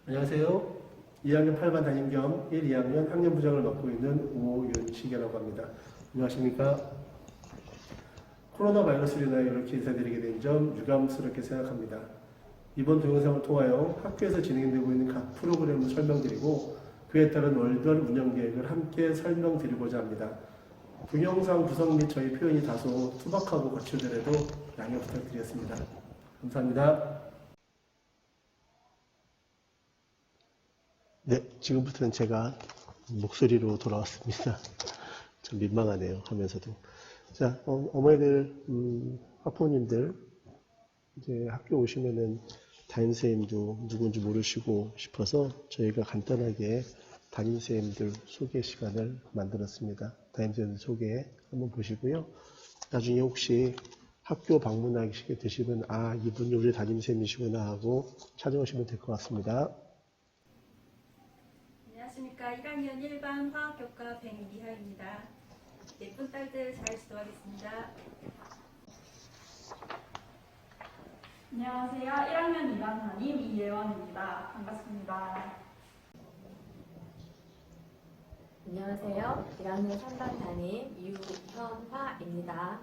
안녕하세요. 2학년 8반 담임 겸 1, 2학년 학년부장을 맡고 있는 오윤식이라고 합니다. 안녕하십니까. 코로나 바이러스로 인하여 이렇게 인사드리게 된 점 유감스럽게 생각합니다. 이번 동영상을 통하여 학교에서 진행되고 있는 각 프로그램을 설명드리고 그에 따른 월별 운영 계획을 함께 설명드리고자 합니다. 동영상 구성 및 저희 표현이 다소 투박하고 거칠더라도 양해 부탁드리겠습니다. 감사합니다. 네, 지금부터는 제가 목소리로 돌아왔습니다. 좀 민망하네요, 하면서도. 자, 어머니들, 학부모님들, 이제 학교 오시면은 담임선생님도 누군지 모르시고 싶어서 저희가 간단하게 담임선생님들 소개 시간을 만들었습니다. 담임선생님들 소개 한번 보시고요. 나중에 혹시 학교 방문하시게 되시면, 아, 이분이 우리 담임선생님이시구나 하고 찾아오시면 될 것 같습니다. 안녕하십니까. 1학년 1반 화학교과 백미하입니다. 예쁜 딸들 잘 지도하겠습니다. 안녕하세요. 1학년 2반 담임 이예원입니다. 반갑습니다. 안녕하세요. 1학년 3반 담임 유현화입니다.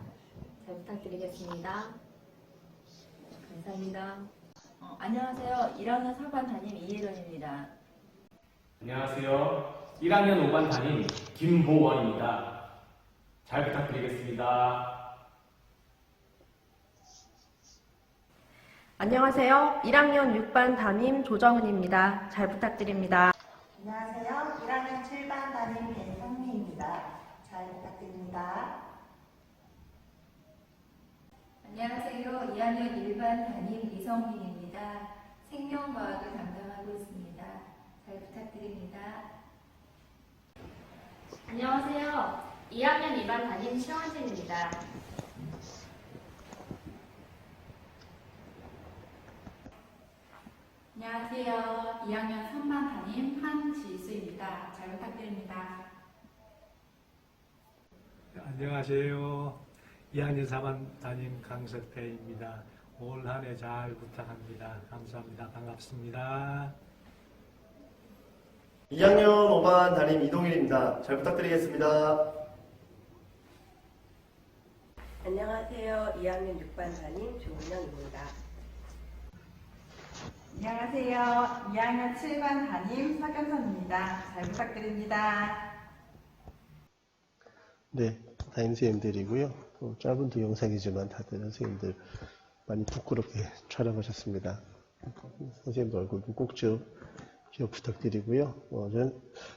잘 부탁드리겠습니다. 감사합니다. 안녕하세요. 1학년 4반 담임 이혜련입니다. 안녕하세요. 1학년 5반 담임 김보원입니다. 잘 부탁드리겠습니다. 안녕하세요. 1학년 6반 담임 조정은입니다. 잘 부탁드립니다. 안녕하세요. 1학년 7반 담임 배성미입니다. 잘 부탁드립니다. 안녕하세요. 2학년 1반 담임 이성민입니다. 생명과학을 담당하고 있습니다. 잘 부탁드립니다. 안녕하세요. 2학년 2반 담임 최원진입니다. 안녕하세요. 2학년 3반 담임 한지수입니다. 잘 부탁드립니다. 안녕하세요. 2학년 4반 담임 강석태입니다. 올 한 해 잘 부탁합니다. 감사합니다. 반갑습니다. 2학년 5반 담임 이동일입니다. 잘 부탁드리겠습니다. 안녕하세요. 2학년 6반 담임 조은영입니다. 안녕하세요. 2학년 7반 담임 서경선입니다. 잘 부탁드립니다. 네, 담임선생님들이고요. 짧은 동영상이지만 다들 선생님들 많이 부끄럽게 촬영하셨습니다. 선생님들 얼굴도 꼭 좀 기억 부탁드리고요.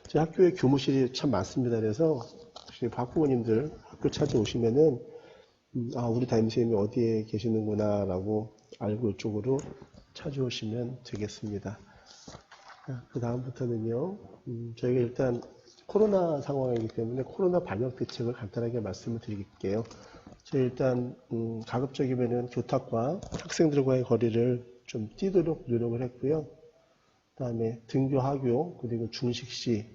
저희 학교에 교무실이 참 많습니다. 그래서 혹시 학부모님들 학교 찾아오시면은 아, 우리 담임선생님이 어디에 계시는구나 라고 알고 이쪽으로 찾아오시면 되겠습니다. 그 다음부터는요, 저희가 일단 코로나 상황이기 때문에 코로나 방역 대책을 간단하게 말씀을 드릴게요. 저희 일단 가급적이면은 교탁과 학생들과의 거리를 좀 띄도록 노력을 했고요. 그 다음에 등교, 하교, 그리고 중식 시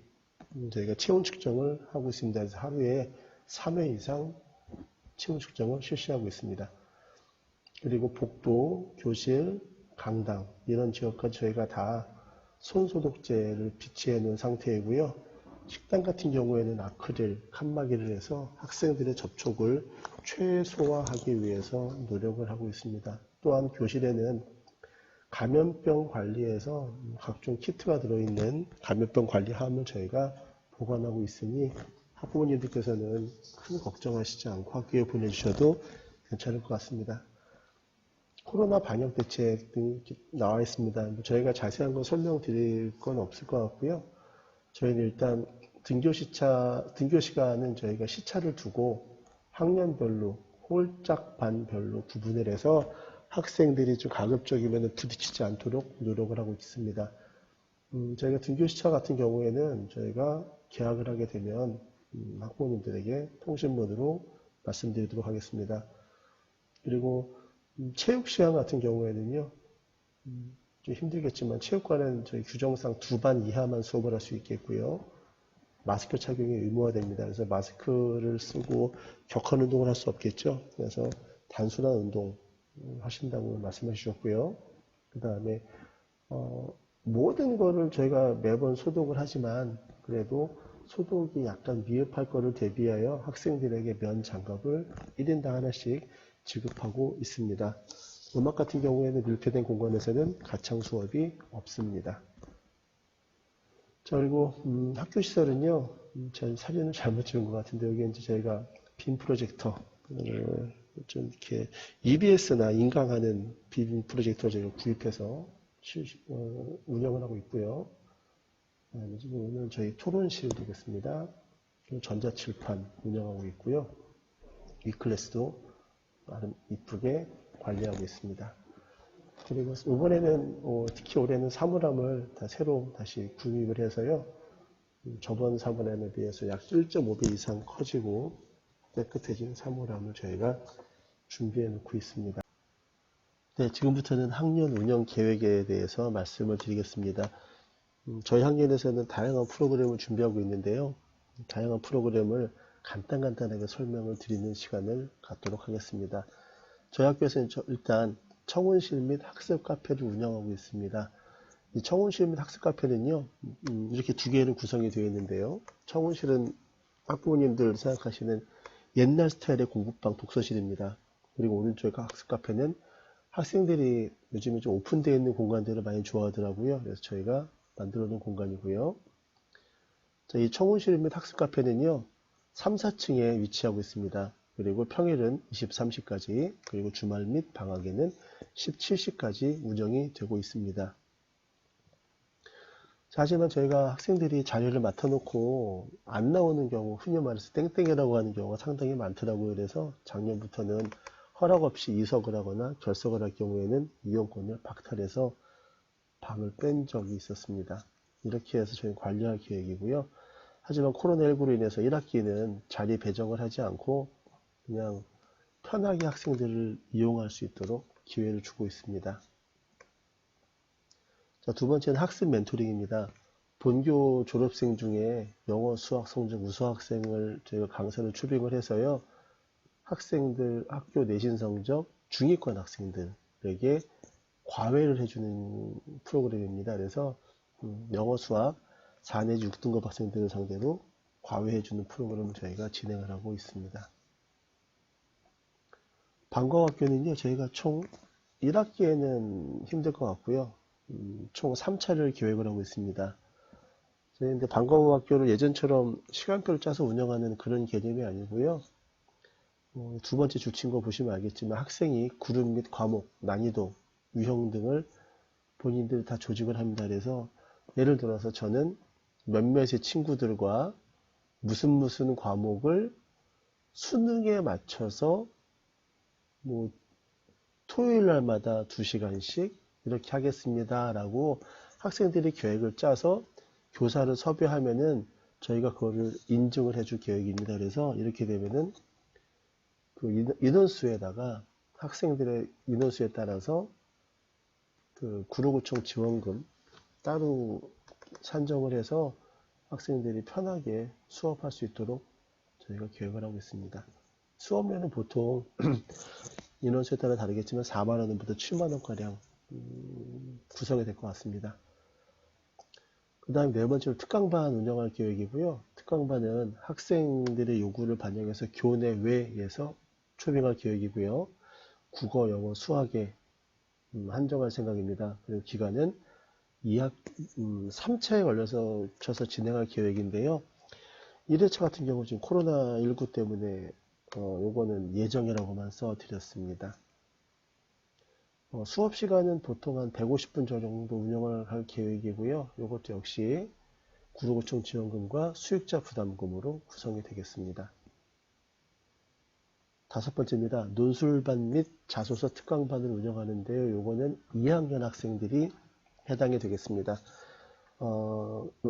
저희가 체온 측정을 하고 있습니다. 그래서 하루에 3회 이상 체온 측정을 실시하고 있습니다. 그리고 복도, 교실, 강당 이런 지역까지 저희가 다 손소독제를 비치해 놓은 상태이고요. 식당 같은 경우에는 아크릴, 칸막이를 해서 학생들의 접촉을 최소화하기 위해서 노력을 하고 있습니다. 또한 교실에는 감염병 관리에서 각종 키트가 들어있는 감염병 관리함을 저희가 보관하고 있으니 학부모님들께서는 큰 걱정하시지 않고 학교에 보내주셔도 괜찮을 것 같습니다. 코로나 방역 대책 등 나와 있습니다. 저희가 자세한 거 설명드릴 건 없을 것 같고요. 저희는 일단 등교 시간은 저희가 시차를 두고 학년별로 홀짝 반별로 구분을 해서 학생들이 좀 가급적이면 부딪히지 않도록 노력을 하고 있습니다. 저희가 등교 시차 같은 경우에는 저희가 계약을 하게 되면 학부모님들에게 통신문으로 말씀드리도록 하겠습니다. 그리고 체육 시간 같은 경우에는요, 좀 힘들겠지만 체육관은 저희 규정상 2반 이하만 수업을 할 수 있겠고요. 마스크 착용이 의무화됩니다. 그래서 마스크를 쓰고 격한 운동을 할 수 없겠죠. 그래서 단순한 운동 하신다고 말씀해 주셨고요. 그 다음에 모든 거를 저희가 매번 소독을 하지만 그래도 소독이 약간 미흡할 거를 대비하여 학생들에게 면 장갑을 1인당 하나씩 지급하고 있습니다. 음악 같은 경우에는 밀폐된 공간에서는 가창 수업이 없습니다. 자, 그리고 학교 시설은요, 제 사진을 잘못 찍은 것 같은데 여기 이제 저희가 빔 프로젝터 좀 이렇게 EBS나 인강하는 빔 프로젝터 저희가 구입해서 운영을 하고 있고요. 오늘 저희 토론실 되겠습니다. 전자칠판 운영하고 있고요. E클래스도 나름 이쁘게 관리하고 있습니다. 그리고 이번에는 특히 올해는 사물함을 다 새로 다시 구입을 해서요. 저번 사물함에 비해서 약 1.5배 이상 커지고 깨끗해진 사물함을 저희가 준비해 놓고 있습니다. 네, 지금부터는 학년 운영 계획에 대해서 말씀을 드리겠습니다. 저희 학년에서는 다양한 프로그램을 준비하고 있는데요. 다양한 프로그램을 간단하게 설명을 드리는 시간을 갖도록 하겠습니다. 저희 학교에서는 일단 청운실 및 학습 카페를 운영하고 있습니다. 이 청운실 및 학습 카페는요, 이렇게 두 개로 구성이 되어 있는데요. 청운실은 학부모님들 생각하시는 옛날 스타일의 공부방 독서실입니다. 그리고 오른쪽 학습 카페는 학생들이 요즘에 좀 오픈되어 있는 공간들을 많이 좋아하더라고요. 그래서 저희가 만들어 놓은 공간이고요. 자, 이 청운실 및 학습 카페는요, 3, 4층에 위치하고 있습니다. 그리고 평일은 23시까지, 그리고 주말 및 방학에는 17시까지 운영이 되고 있습니다. 자, 하지만 저희가 학생들이 자리를 맡아놓고 안 나오는 경우, 흔히 말해서 땡땡이라고 하는 경우가 상당히 많더라고요. 그래서 작년부터는 허락 없이 이석을 하거나 결석을 할 경우에는 이용권을 박탈해서 밤을 뺀 적이 있었습니다. 이렇게 해서 저희는 관리할 계획이고요. 하지만 코로나19로 인해서 1학기는 자리 배정을 하지 않고 그냥 편하게 학생들을 이용할 수 있도록 기회를 주고 있습니다. 자, 두 번째는 학습 멘토링입니다. 본교 졸업생 중에 영어, 수학 성적 우수 학생을 저희가 강사를 초빙을 해서요. 학생들 학교 내신 성적 중위권 학생들에게 과외를 해주는 프로그램입니다. 그래서 영어, 수학 4 내지 6등급 학생들을 상대로 과외해주는 프로그램을 저희가 진행을 하고 있습니다. 방과학교는요, 저희가 총 1학기에는 힘들 것 같고요. 총 3차를 계획을 하고 있습니다. 저희는 방과학교를 예전처럼 시간표를 짜서 운영하는 그런 개념이 아니고요. 두 번째 주친 거 보시면 알겠지만 학생이 그룹 및 과목, 난이도, 유형 등을 본인들 다 조직을 합니다. 그래서 예를 들어서 저는 몇몇의 친구들과 무슨 과목을 수능에 맞춰서 토요일 날마다 2시간씩 이렇게 하겠습니다 라고 학생들이 계획을 짜서 교사를 섭외하면은 저희가 그거를 인증을 해줄 계획입니다. 그래서 이렇게 되면은 그 인원수에다가 학생들의 인원수에 따라서 그 구로구청 지원금 따로 산정을 해서 학생들이 편하게 수업할 수 있도록 저희가 계획을 하고 있습니다. 수업료는 보통 인원수에 따라 다르겠지만 4만원부터 7만원가량 구성이 될 것 같습니다. 그 다음 네 번째로 특강반 운영할 계획이고요. 특강반은 학생들의 요구를 반영해서 교내 외에서 초빙할 계획이고요. 국어, 영어, 수학에 한정할 생각입니다. 그리고 기간은 3차에 걸려서 진행할 계획인데요. 1회차 같은 경우 지금 코로나19 때문에 요거는 예정이라고만 써드렸습니다. 수업 시간은 보통 한 150분 정도 운영을 할 계획이고요. 요것도 역시 구로구청 지원금과 수익자 부담금으로 구성이 되겠습니다. 다섯 번째입니다. 논술반 및 자소서 특강반을 운영하는데요. 요거는 2학년 학생들이 해당이 되겠습니다.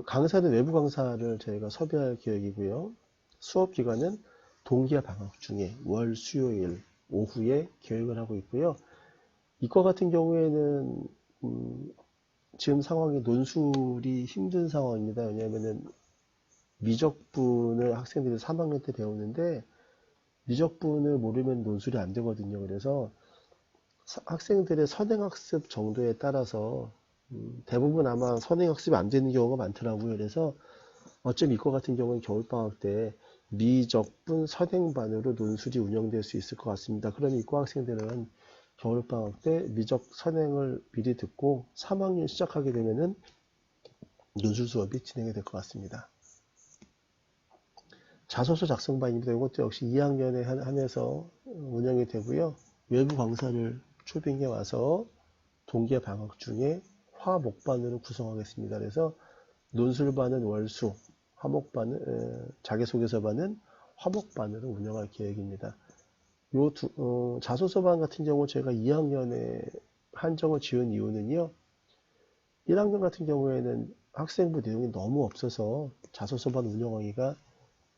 강사는 외부 강사를 저희가 섭외할 계획이고요. 수업 기간은 동기와 방학 중에 월, 수요일, 오후에 계획을 하고 있고요. 이과 같은 경우에는 지금 상황이 논술이 힘든 상황입니다. 왜냐하면 미적분을 학생들이 3학년 때 배우는데 미적분을 모르면 논술이 안 되거든요. 그래서 학생들의 선행학습 정도에 따라서 대부분 아마 선행학습이 안 되는 경우가 많더라고요. 그래서 어쩜 이과 같은 경우는 겨울방학 때 미적분 선행반으로 논술이 운영될 수 있을 것 같습니다. 그러면 이과 학생들은 겨울방학 때 미적 선행을 미리 듣고 3학년 시작하게 되면은 논술 수업이 진행이 될 것 같습니다. 자소서 작성반입니다. 이것도 역시 2학년에 한해서 운영이 되고요. 외부 강사를 초빙해 와서 동계 방학 중에 화목반으로 구성하겠습니다. 그래서 논술반은 월수, 자기소개서반은 화목반으로 운영할 계획입니다. 자소서반 같은 경우 제가 2학년에 한정을 지은 이유는요. 1학년 같은 경우에는 학생부 내용이 너무 없어서 자소서반 운영하기가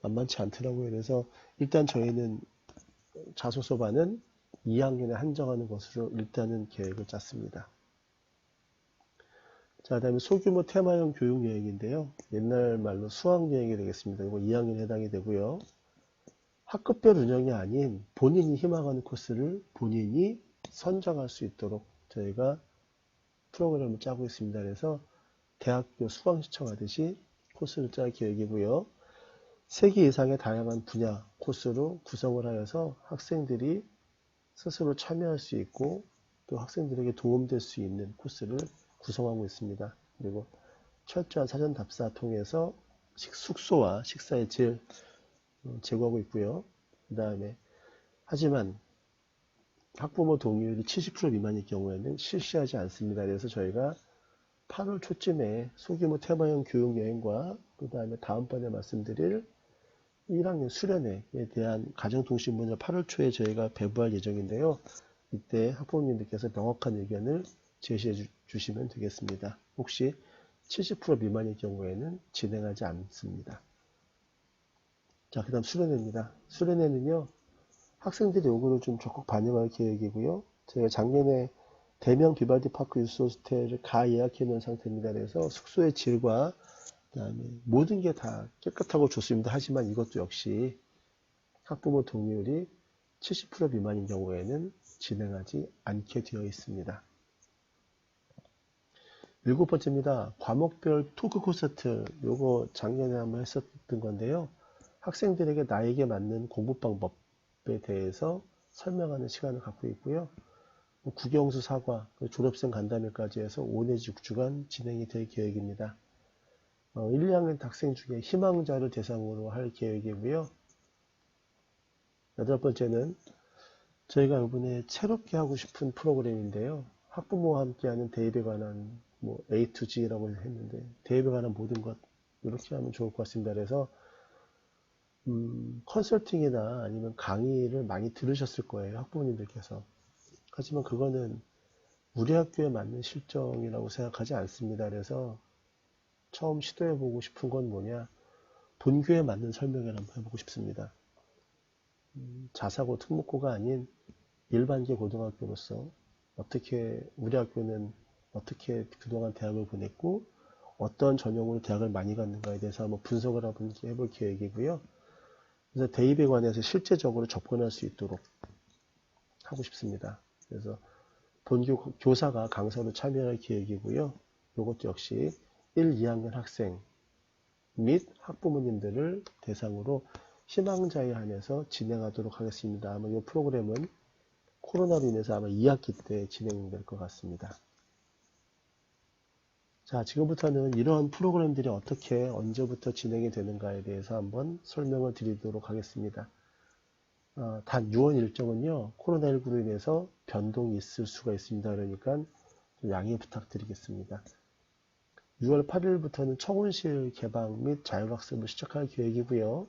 만만치 않더라고요. 그래서 일단 저희는 자소서반은 2학년에 한정하는 것으로 일단은 계획을 짰습니다. 자, 그 다음에 소규모 테마형 교육여행인데요. 옛날 말로 수학여행이 되겠습니다. 이거 2학년에 해당이 되고요. 학급별 운영이 아닌 본인이 희망하는 코스를 본인이 선정할 수 있도록 저희가 프로그램을 짜고 있습니다. 그래서 대학교 수강 신청하듯이 코스를 짤 계획이고요. 3개 이상의 다양한 분야 코스로 구성을 하여서 학생들이 스스로 참여할 수 있고 또 학생들에게 도움될 수 있는 코스를 구성하고 있습니다. 그리고 철저한 사전 답사 통해서 숙소와 식사의 질 제공하고 있고요. 그 다음에 하지만 학부모 동의율이 70% 미만일 경우에는 실시하지 않습니다. 그래서 저희가 8월 초쯤에 소규모 테마형 교육여행과 그 다음에 다음번에 말씀드릴 1학년 수련회에 대한 가정통신문을 8월 초에 저희가 배부할 예정인데요. 이때 학부모님들께서 명확한 의견을 제시해 주시면 되겠습니다. 혹시 70% 미만일 경우에는 진행하지 않습니다. 자, 그 다음 수련회입니다. 수련회는요, 학생들의 요구를 좀 적극 반영할 계획이고요. 저희가 작년에 대명 비발디 파크 유스 호스텔을 가 예약해 놓은 상태입니다. 그래서 숙소의 질과 그다음에 모든 게 다 깨끗하고 좋습니다. 하지만 이것도 역시 학부모 동의율이 70% 미만인 경우에는 진행하지 않게 되어 있습니다. 7번째입니다. 과목별 토크 콘서트. 요거 작년에 한번 했었던 건데요. 학생들에게 나에게 맞는 공부 방법에 대해서 설명하는 시간을 갖고 있고요. 국영수 사과, 졸업생 간담회까지 해서 5 내지 6주간 진행이 될 계획입니다. 1, 2학년 학생 중에 희망자를 대상으로 할 계획이고요. 8번째는 저희가 이번에 새롭게 하고 싶은 프로그램인데요. 학부모와 함께하는 대입에 관한 A to G라고 했는데 대입에 관한 모든 것 이렇게 하면 좋을 것 같습니다. 그래서 컨설팅이나 아니면 강의를 많이 들으셨을 거예요. 학부모님들께서. 하지만 그거는 우리 학교에 맞는 실정이라고 생각하지 않습니다. 그래서 처음 시도해보고 싶은 건 뭐냐, 본교에 맞는 설명을 한번 해보고 싶습니다. 자사고 특목고가 아닌 일반계 고등학교로서 어떻게 우리 학교는 어떻게 그동안 대학을 보냈고 어떤 전형으로 대학을 많이 갔는가에 대해서 한번 분석을 한번 해볼 계획이고요. 그래서 대입에 관해서 실제적으로 접근할 수 있도록 하고 싶습니다. 그래서 본교 교사가 강사로 참여할 계획이고요. 이것도 역시 1, 2학년 학생 및 학부모님들을 대상으로 희망자에 한해서 진행하도록 하겠습니다. 아마 이 프로그램은 코로나로 인해서 아마 2학기 때 진행될 것 같습니다. 자, 지금부터는 이런 프로그램들이 어떻게 언제부터 진행이 되는가에 대해서 한번 설명을 드리도록 하겠습니다. 단 유언 일정은요, 코로나19로 인해서 변동이 있을 수가 있습니다. 그러니까 좀 양해 부탁드리겠습니다. 6월 8일부터는 청원실 개방 및 자율학습을 시작할 계획이고요.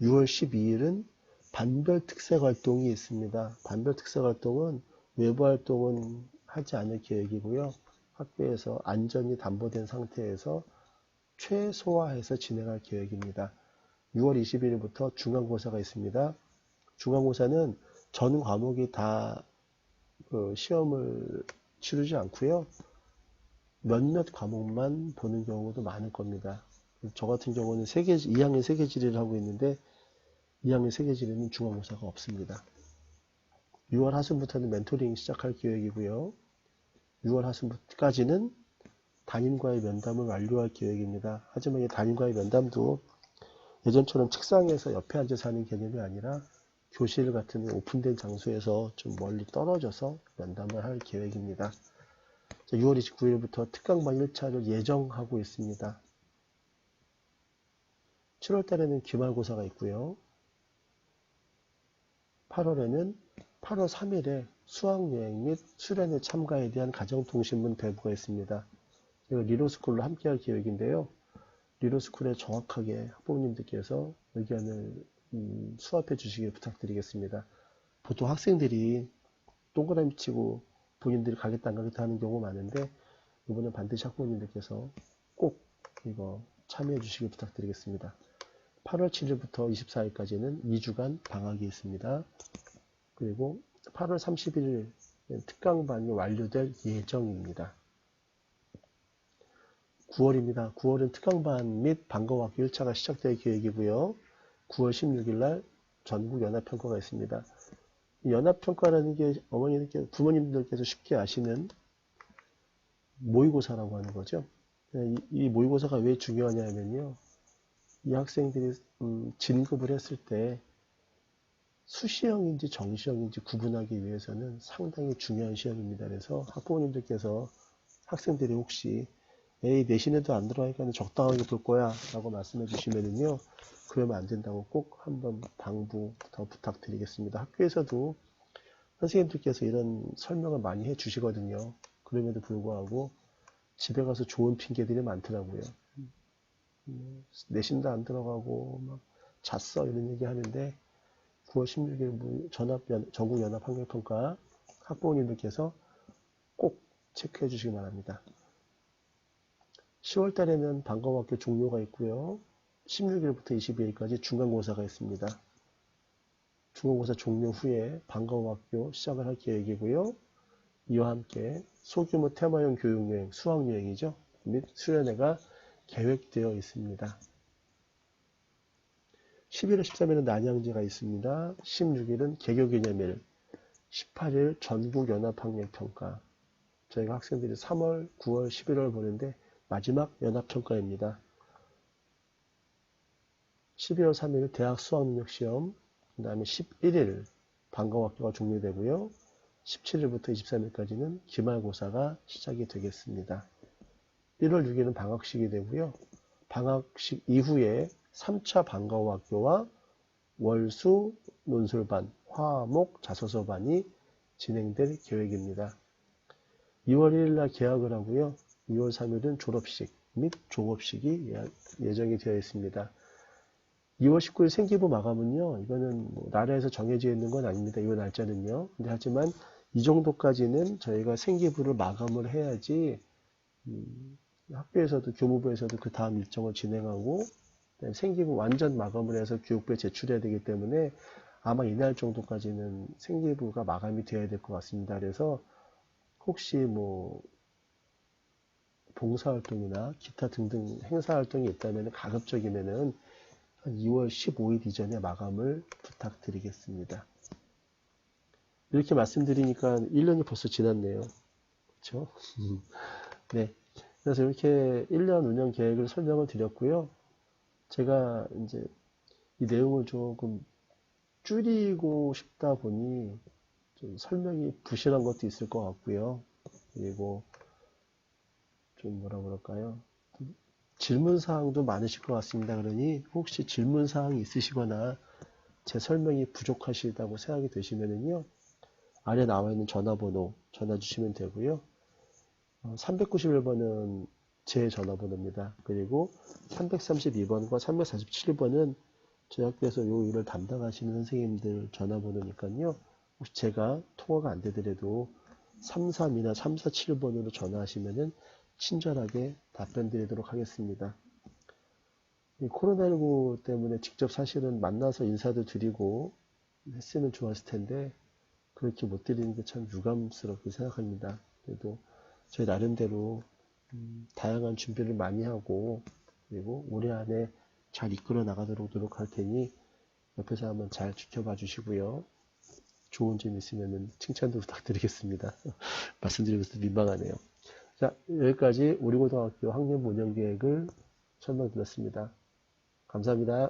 6월 12일은 반별 특색 활동이 있습니다. 반별 특색 활동은 외부 활동은 하지 않을 계획이고요. 학교에서 안전이 담보된 상태에서 최소화해서 진행할 계획입니다. 6월 21일부터 중간고사가 있습니다. 중간고사는 전 과목이 다 시험을 치르지 않고요. 몇몇 과목만 보는 경우도 많을 겁니다. 저 같은 경우는 2학년 세계지리를 하고 있는데 2학년 세계지리는 중간고사가 없습니다. 6월 하순부터는 멘토링 시작할 계획이고요. 6월 하순까지는 담임과의 면담을 완료할 계획입니다. 하지만 이 담임과의 면담도 예전처럼 책상에서 옆에 앉아서 하는 개념이 아니라 교실 같은 오픈된 장소에서 좀 멀리 떨어져서 면담을 할 계획입니다. 6월 29일부터 특강반 1차를 예정하고 있습니다. 7월 달에는 기말고사가 있고요. 8월 3일에 수학여행 및 수련회 참가에 대한 가정통신문 배부가 있습니다. 이거 리로스쿨로 함께할 계획인데요. 리로스쿨에 정확하게 학부모님들께서 의견을 수합해 주시길 부탁드리겠습니다. 보통 학생들이 동그라미 치고 본인들이 가겠다 안 가겠다 하는 경우가 많은데 이번엔 반드시 학부모님들께서 꼭 이거 참여해 주시길 부탁드리겠습니다. 8월 7일부터 24일까지는 2주간 방학이 있습니다. 그리고 8월 30일 특강반이 완료될 예정입니다. 9월입니다. 9월은 특강반 및 방과후학교 1차가 시작될 계획이고요. 9월 16일 날 전국 연합평가가 있습니다. 이 연합평가라는 게 부모님들께서 쉽게 아시는 모의고사라고 하는 거죠. 이 모의고사가 왜 중요하냐면요. 이 학생들이 진급을 했을 때 수시형인지 정시형인지 구분하기 위해서는 상당히 중요한 시험입니다. 그래서 학부모님들께서 학생들이 혹시 에이 내신에도 안 들어가니까 적당하게 볼 거야 라고 말씀해 주시면은요, 그러면 안 된다고 꼭 한번 당부 더 부탁드리겠습니다. 학교에서도 선생님들께서 이런 설명을 많이 해 주시거든요. 그럼에도 불구하고 집에 가서 좋은 핑계들이 많더라고요. 내신도 안 들어가고 막 잤어 이런 얘기 하는데 9월 16일 전국연합환경평가 학부모님들께서 꼭 체크해 주시기 바랍니다. 10월 달에는 방과후학교 종료가 있고요. 16일부터 22일까지 중간고사가 있습니다. 중간고사 종료 후에 방과후학교 시작을 할 계획이고요. 이와 함께 소규모 테마형 교육여행, 수학여행이죠. 및 수련회가 계획되어 있습니다. 11월 13일은 난양제가 있습니다. 16일은 개교기념일, 18일 전국연합학력평가. 저희가 학생들이 3월, 9월, 11월 보는데 마지막 연합평가입니다. 12월 3일 대학 수학능력시험, 그 다음에 11일 방과후학교가 종료되고요. 17일부터 23일까지는 기말고사가 시작이 되겠습니다. 1월 6일은 방학식이 되고요. 방학식 이후에 3차 방과후학교와 월수 논술반, 화목 자소서반이 진행될 계획입니다. 2월 1일 날 개학을 하고요. 2월 3일은 졸업식 및 종업식이 예정이 되어 있습니다. 2월 19일 생기부 마감은요, 이거는 뭐 나라에서 정해져 있는 건 아닙니다. 이 날짜는요. 근데 하지만 이 정도까지는 저희가 생기부를 마감을 해야지 학교에서도 교무부에서도 그 다음 일정을 진행하고 생기부 완전 마감을 해서 교육부에 제출해야 되기 때문에 아마 이날 정도까지는 생기부가 마감이 되어야 될 것 같습니다. 그래서 혹시 뭐 봉사활동이나 기타 등등 행사활동이 있다면 가급적이면은 한 2월 15일 이전에 마감을 부탁드리겠습니다. 이렇게 말씀드리니까 1년이 벌써 지났네요. 그렇죠? 네. 그래서 이렇게 1년 운영 계획을 설명을 드렸고요. 제가 이제 이 내용을 조금 줄이고 싶다 보니 좀 설명이 부실한 것도 있을 것 같고요. 그리고 좀 뭐라 그럴까요? 질문사항도 많으실 것 같습니다. 그러니 혹시 질문사항이 있으시거나 제 설명이 부족하시다고 생각이 되시면은요, 아래 나와 있는 전화번호 전화 주시면 되고요. 391번은 제 전화번호입니다. 그리고 332번과 347번은 저희 학교에서 요 일을 담당하시는 선생님들 전화번호니까요. 혹시 제가 통화가 안 되더라도 332나 347번으로 전화하시면은 친절하게 답변 드리도록 하겠습니다. 이 코로나19 때문에 직접 사실은 만나서 인사도 드리고 했으면 좋았을 텐데 그렇게 못 드리는 게 참 유감스럽게 생각합니다. 그래도 저희 나름대로 다양한 준비를 많이 하고 그리고 올해 안에 잘 이끌어 나가도록 노력할 테니 옆에서 한번 잘 지켜봐 주시고요. 좋은 점 있으면 칭찬도 부탁드리겠습니다. 말씀드리면서 민망하네요. 자, 여기까지 우리 고등학교 학년부 운영 계획을 설명드렸습니다. 감사합니다.